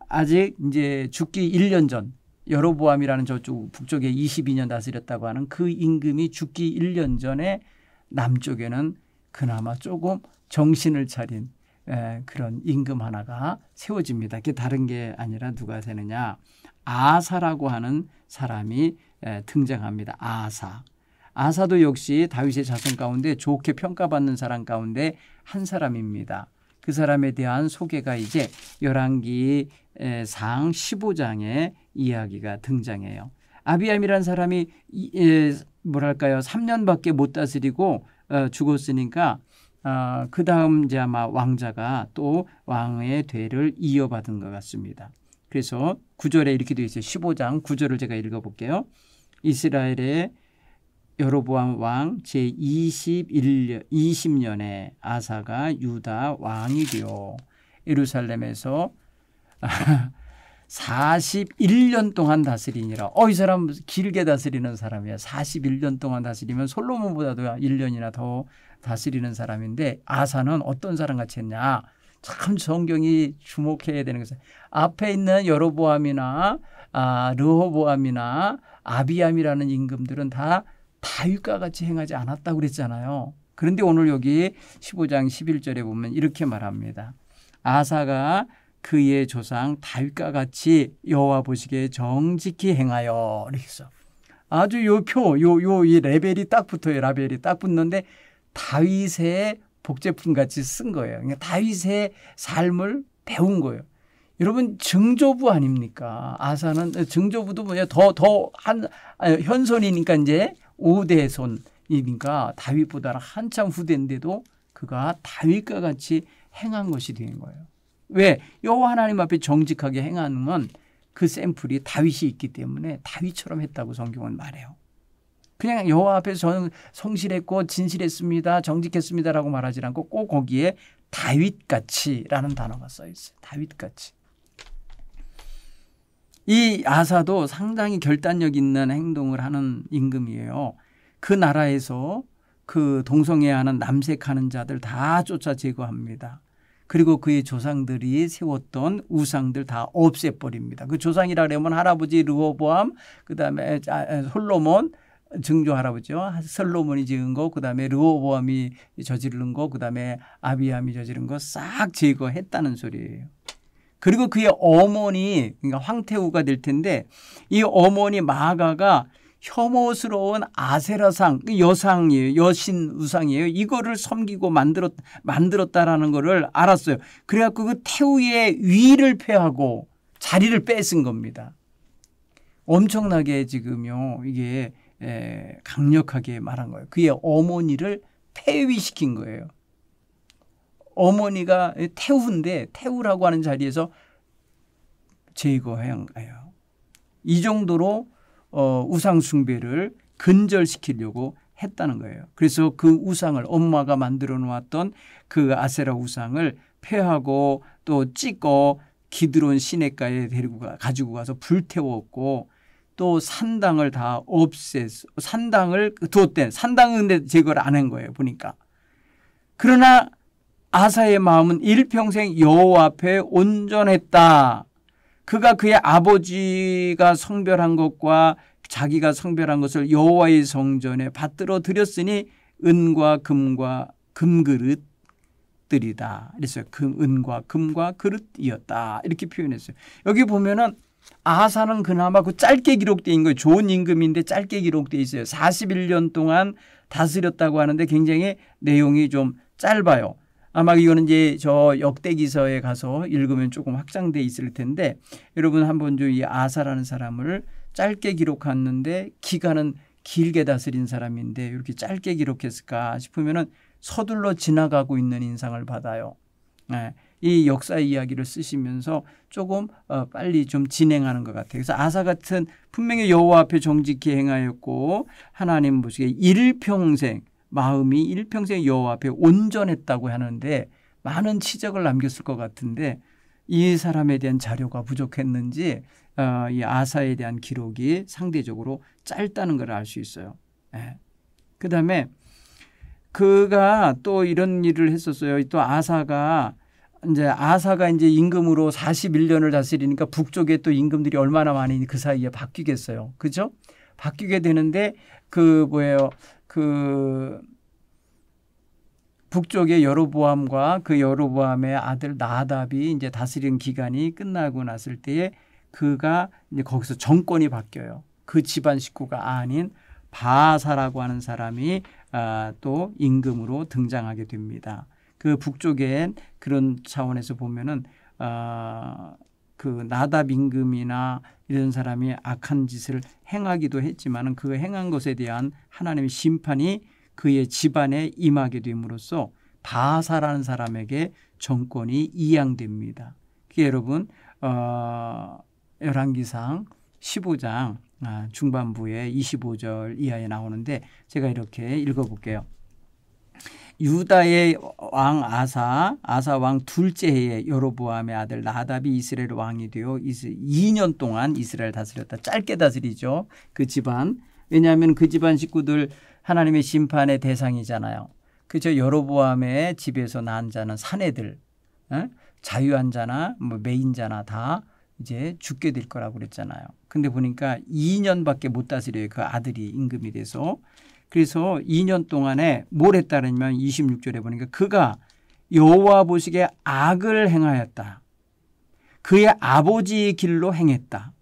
아직 이제 죽기 1년 전, 여로보암이라는 저쪽 북쪽에 22년 다스렸다고 하는 그 임금이 죽기 1년 전에 남쪽에는 그나마 조금 정신을 차린 그런 임금 하나가 세워집니다. 그게 다른 게 아니라 누가 되느냐. 아사라고 하는 사람이 등장합니다. 아사도 역시 다윗의 자손 가운데 좋게 평가받는 사람 가운데 한 사람입니다. 그 사람에 대한 소개가 이제 열왕기 상 15장에 이야기가 등장해요. 아비암이라는 사람이 뭐랄까요, 3년밖에 못 다스리고 죽었으니까 그 다음 이제 아마 왕자가 또 왕의 대를 이어받은 것 같습니다. 그래서 9절에 이렇게 되어 있어요. 15장 9절을 제가 읽어볼게요. 이스라엘의 여로보암 왕 제20년에 아사가 유다 왕이 되어 예루살렘에서 41년 동안 다스리니라. 이 사람 길게 다스리는 사람이야. 41년 동안 다스리면 솔로몬보다도 1년이나 더 다스리는 사람인데 아사는 어떤 사람 같이 했냐. 참 성경이 주목해야 되는 것은 앞에 있는 여로보암이나 르호보암이나 아비암이라는 임금들은 다 다윗과 같이 행하지 않았다고 그랬잖아요. 그런데 오늘 여기 15장 11절에 보면 이렇게 말합니다. 아사가 그의 조상 다윗과 같이 여호와 보시기에 정직히 행하여 이렇게 써. 아주 이 레벨이 딱 붙어요. 라벨이 딱 붙는데 다윗의 복제품 같이 쓴 거예요. 그러니까 다윗의 삶을 배운 거예요. 여러분 증조부 아닙니까? 아사는 증조부도 뭐냐 현손이니까 이제 5대 손이니까 다윗보다 한참 후대인데도 그가 다윗과 같이 행한 것이 된 거예요. 왜? 여호와 하나님 앞에 정직하게 행하는 건 그 샘플이 다윗이 있기 때문에 다윗처럼 했다고 성경은 말해요. 그냥 여호와 앞에서 저는 성실했고 진실했습니다. 정직했습니다라고 말하지 않고 꼭 거기에 다윗같이라는 단어가 써 있어요. 다윗같이. 이 아사도 상당히 결단력 있는 행동을 하는 임금이에요. 그 나라에서 그 동성애하는 남색하는 자들 다 쫓아 제거합니다. 그리고 그의 조상들이 세웠던 우상들 다 없애버립니다. 그 조상이라 그러면 할아버지 르호보암, 그다음에 솔로몬, 증조 할아버지요. 솔로몬이 지은 거, 그다음에 르호보암이 저지른 거, 그다음에 아비암이 저지른 거 싹 제거했다는 소리예요. 그리고 그의 어머니, 그러니까 황태후가 될 텐데 이 어머니 마아가가 혐오스러운 아세라상, 여상이에요. 여신 우상이에요. 이거를 섬기고 만들었다라는 거를 알았어요. 그래갖고 그 태후의 위를 폐하고 자리를 뺏은 겁니다. 엄청나게 지금요, 이게 강력하게 말한 거예요. 그의 어머니를 폐위시킨 거예요. 어머니가 태후인데 태후라고 하는 자리에서 제거한 거예요. 이 정도로 우상 숭배를 근절시키려고 했다는 거예요. 그래서 그 우상을 엄마가 만들어 놓았던 그 아세라 우상을 폐하고 또 찢고 기드론 시내가에 가지고 가서 불태웠고 또 산당을 다 산당을 두었대. 산당은 근데 제거를 안 한 거예요. 보니까. 그러나 아사의 마음은 일평생 여호와 앞에 온전했다. 그가 그의 아버지가 성별한 것과 자기가 성별한 것을 여호와의 성전에 받들어 드렸으니 은과 금과 금그릇들이다. 그래서 은과 금과 그릇이었다. 이렇게 표현했어요. 여기 보면은 아사는 그나마 그 짧게 기록되어 있는 거예요. 좋은 임금인데 짧게 기록되어 있어요. 41년 동안 다스렸다고 하는데 굉장히 내용이 좀 짧아요. 아마 이거는 이제 저 역대기서에 가서 읽으면 조금 확장돼 있을 텐데 여러분 한번 이 아사라는 사람을 짧게 기록했는데 기간은 길게 다스린 사람인데 이렇게 짧게 기록했을까 싶으면은 서둘러 지나가고 있는 인상을 받아요. 네. 이 역사 이야기를 쓰시면서 조금 빨리 좀 진행하는 것 같아요. 그래서 아사 같은 분명히 여호와 앞에 정직히 행하였고 하나님 보시기에 일평생 마음이 일평생 여호와 앞에 온전했다고 하는데 많은 치적을 남겼을 것 같은데 이 사람에 대한 자료가 부족했는지 이 아사에 대한 기록이 상대적으로 짧다는 걸 알 수 있어요. 네. 그다음에 그가 또 이런 일을 했었어요. 또 아사가 이제 임금으로 41년을 다스리니까 북쪽에 또 임금들이 얼마나 많이 그 사이에 바뀌겠어요. 그죠? 바뀌게 되는데 그 북쪽의 여로보암과 그 여로보암의 아들 나답이 이제 다스린 기간이 끝나고 났을 때에 그가 이제 거기서 정권이 바뀌어요. 그 집안 식구가 아닌 바하사라고 하는 사람이 또 임금으로 등장하게 됩니다. 그 북쪽엔 그런 차원에서 보면은 그 나답 임금이나 이런 사람이 악한 짓을 행하기도 했지만은 그 행한 것에 대한 하나님의 심판이 그의 집안에 임하게 됨으로써 바하사라는 사람에게 정권이 이양됩니다. 여러분 열왕기상 15장 중반부에 25절 이하에 나오는데 제가 이렇게 읽어볼게요. 유다의 왕 아사 왕 둘째 해에 여로보암의 아들 나답이 이스라엘 왕이 되어 2년 동안 이스라엘 다스렸다. 짧게 다스리죠. 그 집안. 왜냐하면 그 집안 식구들 하나님의 심판의 대상이잖아요. 그죠? 여로보암의 집에서 난 자는 사내들, 자유한 자나 뭐 매인 자나 다 이제 죽게 될 거라고 그랬잖아요. 근데 보니까 2년밖에 못 다스려요. 그 아들이 임금이 돼서. 그래서 2년 동안에 뭘 했다냐면 26절에 보니까 그가 여호와 보시기에 악을 행하였다. 그의 아버지의 길로 행했다.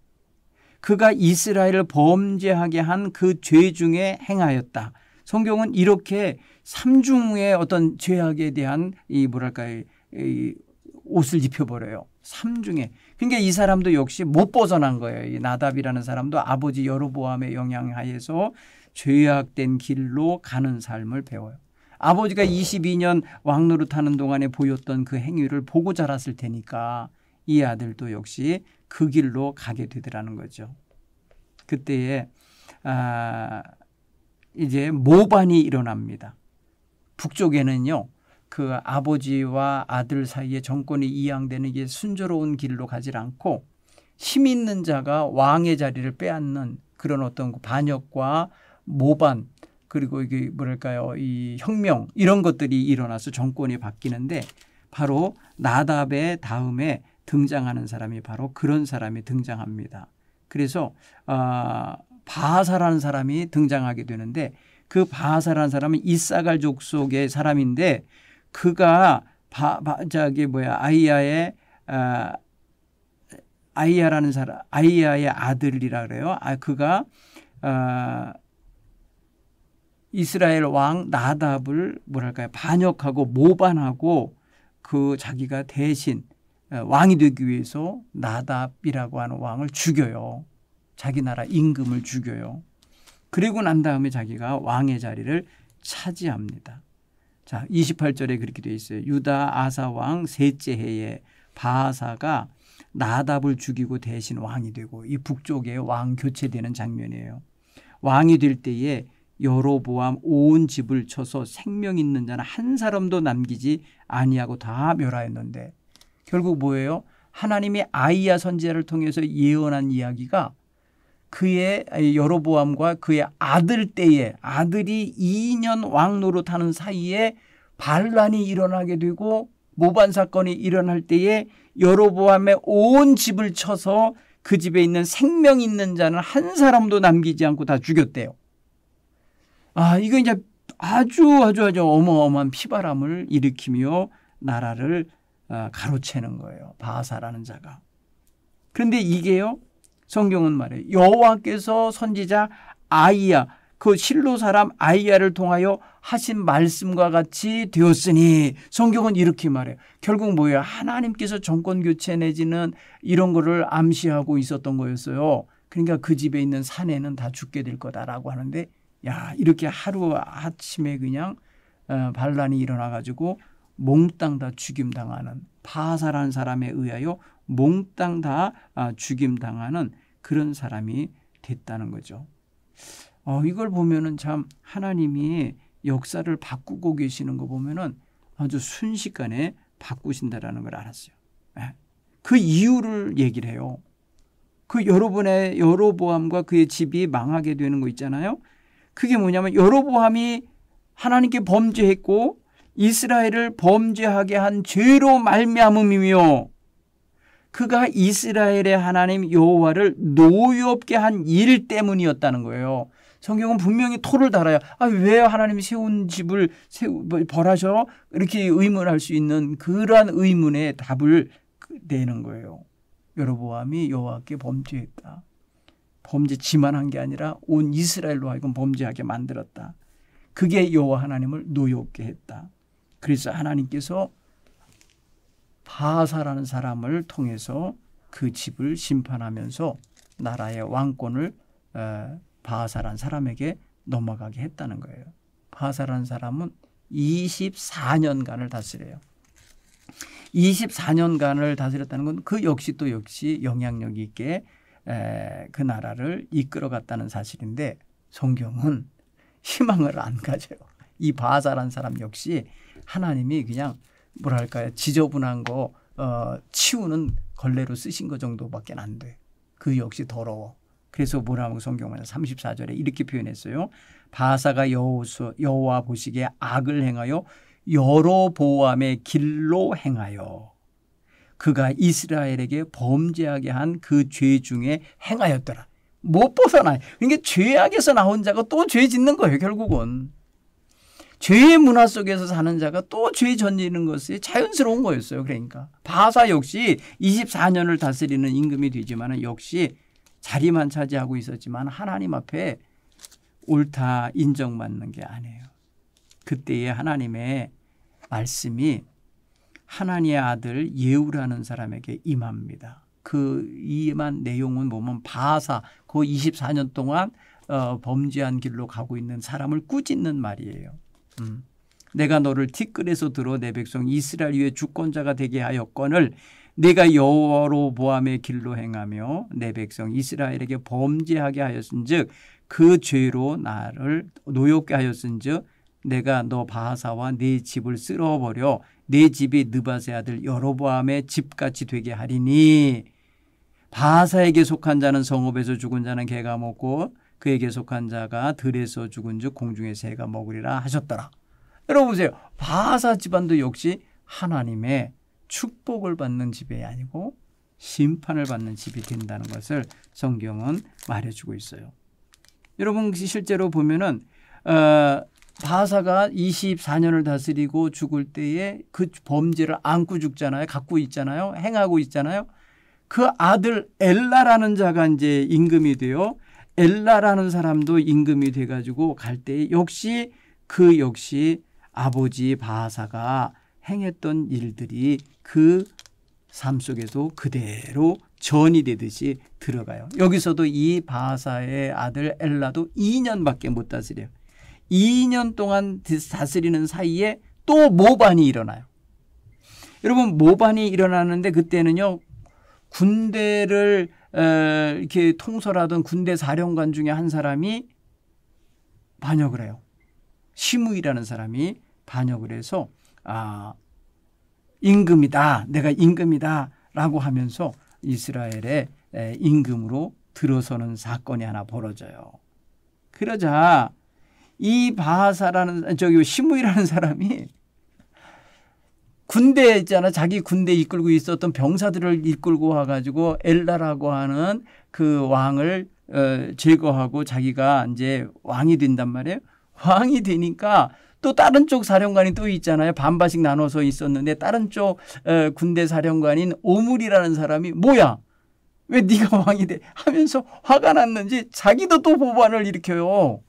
그가 이스라엘을 범죄하게 한 그 죄 중에 행하였다. 성경은 이렇게 삼중의 어떤 죄악에 대한 이 옷을 입혀버려요. 삼중에. 그러니까 이 사람도 역시 못 벗어난 거예요. 이 나답이라는 사람도 아버지 여로보암의 영향하에서 죄악된 길로 가는 삶을 배워요. 아버지가 22년 왕노릇하는 동안에 보였던 그 행위를 보고 자랐을 테니까 이 아들도 역시 그 길로 가게 되더라는 거죠. 그때에 이제 모반이 일어납니다. 북쪽에는요. 그 아버지와 아들 사이에 정권이 이양되는 게 순조로운 길로 가지 않고 힘 있는 자가 왕의 자리를 빼앗는 그런 어떤 반역과 모반 그리고 이게 이 혁명 이런 것들이 일어나서 정권이 바뀌는데 바로 나답의 다음에 등장하는 사람이 바로 그런 사람이 등장합니다. 그래서 바하사라는 사람이 등장하게 되는데 그 바하사라는 사람은 이사갈 족속의 사람인데 그가 아이야라는 사람, 아이야의 아들이라 그래요. 그가 이스라엘 왕 나답을 반역하고 모반하고 그 자기가 대신 왕이 되기 위해서 나답이라고 하는 왕을 죽여요. 자기 나라 임금을 죽여요. 그리고 난 다음에 자기가 왕의 자리를 차지합니다. 자, 28절에 그렇게 되어 있어요. 유다 아사 왕 셋째 해에 바하사가 나답을 죽이고 대신 왕이 되고 이 북쪽에 왕 교체되는 장면이에요. 왕이 될 때에 여로보암 온 집을 쳐서 생명 있는 자는 한 사람도 남기지 아니하고 다 멸하였는데 결국 뭐예요? 하나님이 아이야 선지자를 통해서 예언한 이야기가 그의 여로보암과 그의 아들 때에 아들이 2년 왕 노릇하는 사이에 반란이 일어나게 되고 모반 사건이 일어날 때에 여로보암의 온 집을 쳐서 그 집에 있는 생명 있는 자는 한 사람도 남기지 않고 다 죽였대요. 이거 이제 아주 어마어마한 피바람을 일으키며 나라를 가로채는 거예요. 바하사라는 자가. 그런데 이게요. 성경은 말해요. 여호와께서 선지자 아이야 그 실로 사람 아이야를 통하여 하신 말씀과 같이 되었으니 성경은 이렇게 말해요. 결국 뭐예요? 하나님께서 정권 교체 내지는 이런 거를 암시하고 있었던 거였어요. 그러니까 그 집에 있는 사내는 다 죽게 될 거다라고 하는데, 야, 이렇게 하루 아침에 그냥 반란이 일어나가지고 몽땅 다 죽임당하는, 바하사라는 사람에 의하여 몽땅 다 죽임당하는 그런 사람이 됐다는 거죠. 이걸 보면은 참 하나님이 역사를 바꾸고 계시는 거 보면은 아주 순식간에 바꾸신다라는 걸 알았어요. 그 이유를 얘기를 해요. 그 여러분의 여로보암과 그의 집이 망하게 되는 거 있잖아요. 그게 뭐냐면 여로보암이 하나님께 범죄했고 이스라엘을 범죄하게 한 죄로 말미암음이며, 그가 이스라엘의 하나님 여호와를 노엽게 한 일 때문이었다는 거예요. 성경은 분명히 토를 달아요. 왜 하나님이 세운 집을 벌하셔? 이렇게 의문할 수 있는 그러한 의문의 답을 내는 거예요. 여로보암이 여호와께 범죄했다. 범죄지만 한 게 아니라 온 이스라엘로 하여금 범죄하게 만들었다. 그게 여호와 하나님을 노엽게 했다. 그래서 하나님께서 바하사라는 사람을 통해서 그 집을 심판하면서 나라의 왕권을 바하사라는 사람에게 넘어가게 했다는 거예요. 바하사라는 사람은 24년간을 다스려요. 24년간을 다스렸다는 건 그 역시 또 역시 영향력 있게 그 나라를 이끌어갔다는 사실인데, 성경은 희망을 안 가져요. 이 바하사라는 사람 역시 하나님이 그냥 뭐랄까요, 지저분한 거 치우는 걸레로 쓰신 거 정도밖에 안 돼. 그 역시 더러워. 그래서 뭐라고 성경은 34절에 이렇게 표현했어요. 바하사가 여호와 보시기에 악을 행하여 여로보암의 길로 행하여 그가 이스라엘에게 범죄하게 한 그 죄 중에 행하였더라. 못 벗어나요. 그러니까 죄악에서 나온 자가 또 죄 짓는 거예요. 결국은 죄의 문화 속에서 사는 자가 또 죄 저지르는 것이 자연스러운 거였어요. 그러니까 바하사 역시 24년을 다스리는 임금이 되지만 역시 자리만 차지하고 있었지만 하나님 앞에 옳다 인정받는 게 아니에요. 그때에 하나님의 말씀이 하나님의 아들 예후라는 사람에게 임합니다. 그 임한 내용은 보면 바하사 그 24년 동안 범죄한 길로 가고 있는 사람을 꾸짖는 말이에요. 내가 너를 티끌에서 들어 내 백성 이스라엘 위에 주권자가 되게 하였거늘 내가 여로보암의 길로 행하며 내 백성 이스라엘에게 범죄하게 하였은즉 그 죄로 나를 노엽게 하였은즉 내가 너 바하사와 네 집을 쓸어버려 네 집이 느밧의 아들 여로보암의 집같이 되게 하리니 바하사에게 속한 자는 성읍에서 죽은 자는 개가 먹고 그에게 속한 자가 들에서 죽은 즉 공중의 새가 먹으리라 하셨더라. 여러분 보세요. 바하사 집안도 역시 하나님의 축복을 받는 집이 아니고 심판을 받는 집이 된다는 것을 성경은 말해주고 있어요. 여러분 실제로 보면은 바하사가 24년을 다스리고 죽을 때에 그 범죄를 안고 죽잖아요. 갖고 있잖아요. 행하고 있잖아요. 그 아들 엘라라는 자가 이제 임금이 되어 엘라라는 사람도 임금이 돼가지고 갈 때 역시 그 역시 아버지 바하사가 행했던 일들이 그 삶 속에도 그대로 전이 되듯이 들어가요. 여기서도 이 바하사의 아들 엘라도 2년밖에 못 다스려요. 2년 동안 다스리는 사이에 또 모반이 일어나요. 여러분 모반이 일어나는데 그때는요 군대를 이렇게 통솔하던 군대 사령관 중에 한 사람이 반역을 해요. 시므이라는 사람이 반역을 해서 임금이다. 내가 임금이다. 라고 하면서 이스라엘의 임금으로 들어서는 사건이 하나 벌어져요. 그러자 이 바하사라는 시므이라는 사람이 군대 있잖아. 자기 군대 이끌고 있었던 병사들을 이끌고 와가지고 엘라라고 하는 그 왕을 제거하고 자기가 이제 왕이 된단 말이에요. 왕이 되니까 또 다른 쪽 사령관이 또 있잖아요. 반반씩 나눠서 있었는데 다른 쪽 군대 사령관인 오므리라는 사람이 뭐야? 왜 네가 왕이 돼? 하면서 화가 났는지 자기도 또 보반을 일으켜요.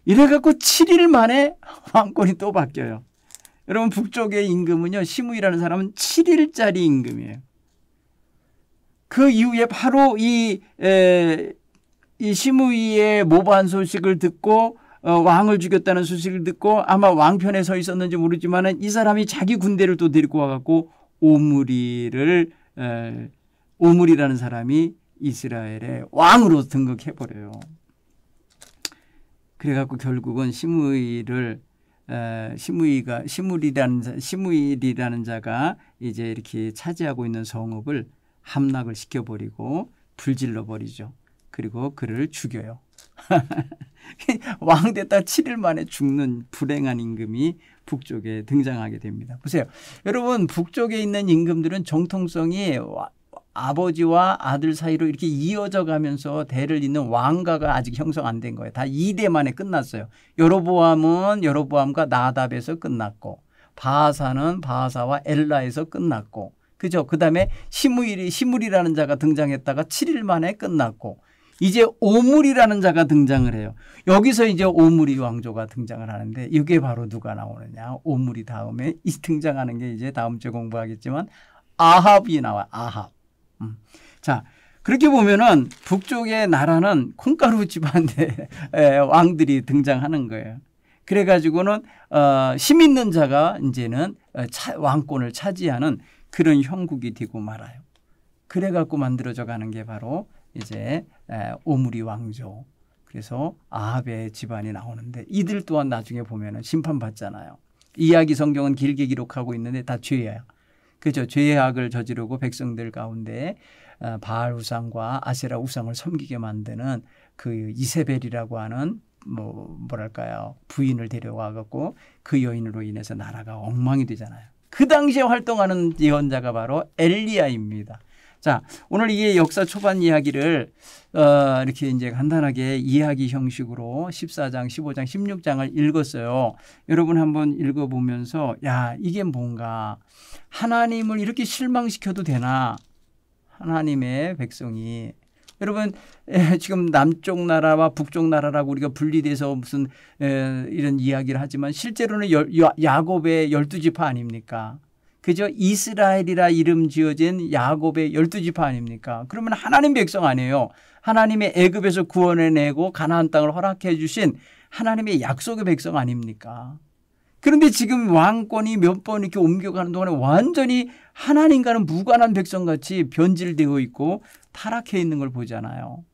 이래갖고 7일 만에 왕권이 또 바뀌어요. 여러분 북쪽의 임금은요. 시므이라는 사람은 7일짜리 임금이에요. 그 이후에 바로 이 시므이의 모반 소식을 듣고 왕을 죽였다는 소식을 듣고 아마 왕편에 서 있었는지 모르지만 이 사람이 자기 군대를 또 데리고 와갖고 오므리라는 사람이 이스라엘의 왕으로 등극해버려요. 그래갖고 결국은 시므리라는 자가 이제 이렇게 차지하고 있는 성읍을 함락을 시켜버리고 불질러버리죠. 그리고 그를 죽여요. 왕 됐다 7일 만에 죽는 불행한 임금이 북쪽에 등장하게 됩니다. 보세요. 여러분, 북쪽에 있는 임금들은 정통성이 아버지와 아들 사이로 이렇게 이어져 가면서 대를 잇는 왕가가 아직 형성 안 된 거예요. 다 2대 만에 끝났어요. 여로보암은 여로보암과 나답에서 끝났고, 바하사는 바하사와 엘라에서 끝났고, 그죠? 그 다음에 시므리라는 자가 등장했다가 7일 만에 끝났고, 이제 오므리라는 자가 등장을 해요. 여기서 이제 오므리 왕조가 등장을 하는데 이게 바로 누가 나오느냐. 오므리 다음에 등장하는 게 이제 다음 주에 공부하겠지만 아합이 나와요. 아합. 자, 그렇게 보면은 북쪽의 나라는 콩가루 집안의 왕들이 등장하는 거예요. 그래가지고는 힘 있는 자가 이제는 왕권을 차지하는 그런 형국이 되고 말아요. 그래갖고 만들어져 가는 게 바로 이제 오므리 왕조. 그래서 아합의 집안이 나오는데 이들 또한 나중에 보면은 심판받잖아요. 이야기 성경은 길게 기록하고 있는데 다 죄야. 그죠? 죄악을 저지르고 백성들 가운데 바알 우상과 아세라 우상을 섬기게 만드는 그 이세벨이라고 하는 뭐랄까요? 부인을 데려와 갖고 그 여인으로 인해서 나라가 엉망이 되잖아요. 그 당시에 활동하는 예언자가 바로 엘리야입니다. 자, 오늘 이게 역사 초반 이야기를 이렇게 이제 간단하게 이야기 형식으로 14장, 15장, 16장을 읽었어요. 여러분 한번 읽어보면서 야, 이게 뭔가 하나님을 이렇게 실망시켜도 되나? 하나님의 백성이. 여러분 지금 남쪽 나라와 북쪽 나라라고 우리가 분리돼서 무슨 이런 이야기를 하지만 실제로는 야곱의 12지파 아닙니까? 그죠? 이스라엘이라 이름 지어진 야곱의 12지파 아닙니까? 그러면 하나님 백성 아니에요. 하나님의 애굽에서 구원해내고 가나안 땅을 허락해 주신 하나님의 약속의 백성 아닙니까? 그런데 지금 왕권이 몇 번 이렇게 옮겨가는 동안에 완전히 하나님과는 무관한 백성같이 변질되어 있고 타락해 있는 걸 보잖아요.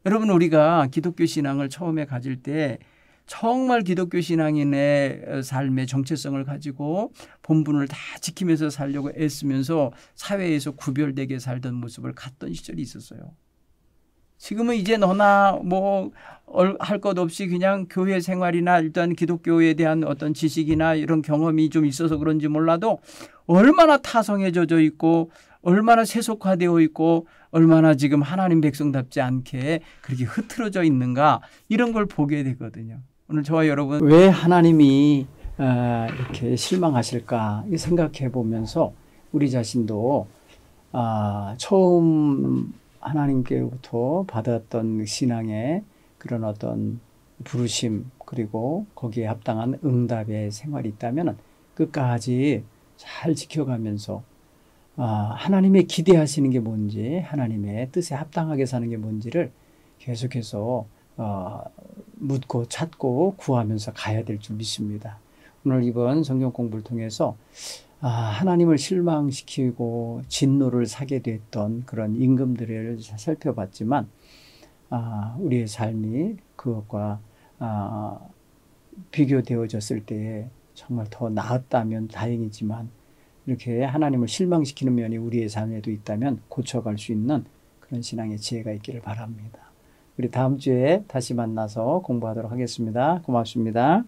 여러분, 우리가 기독교 신앙을 처음에 가질 때 정말 기독교 신앙인의 삶의 정체성을 가지고 본분을 다 지키면서 살려고 애쓰면서 사회에서 구별되게 살던 모습을 갖던 시절이 있었어요. 지금은 이제 너나 뭐 할 것 없이 그냥 교회 생활이나 일단 기독교에 대한 어떤 지식이나 이런 경험이 좀 있어서 그런지 몰라도 얼마나 타성에 젖어 있고 얼마나 세속화되어 있고 얼마나 지금 하나님 백성답지 않게 그렇게 흐트러져 있는가 이런 걸 보게 되거든요. 오늘 저와 여러분 왜 하나님이 이렇게 실망하실까 생각해 보면서 우리 자신도 처음 하나님께로부터 받았던 신앙의 그런 어떤 부르심 그리고 거기에 합당한 응답의 생활이 있다면 끝까지 잘 지켜가면서 하나님의 기대하시는 게 뭔지 하나님의 뜻에 합당하게 사는 게 뭔지를 계속해서 묻고 찾고 구하면서 가야 될 줄 믿습니다. 오늘 이번 성경 공부를 통해서 하나님을 실망시키고 진노를 사게 됐던 그런 임금들을 살펴봤지만 우리의 삶이 그것과 비교되어졌을 때에 정말 더 나았다면 다행이지만 이렇게 하나님을 실망시키는 면이 우리의 삶에도 있다면 고쳐갈 수 있는 그런 신앙의 지혜가 있기를 바랍니다. 우리 다음 주에 다시 만나서 공부하도록 하겠습니다. 고맙습니다.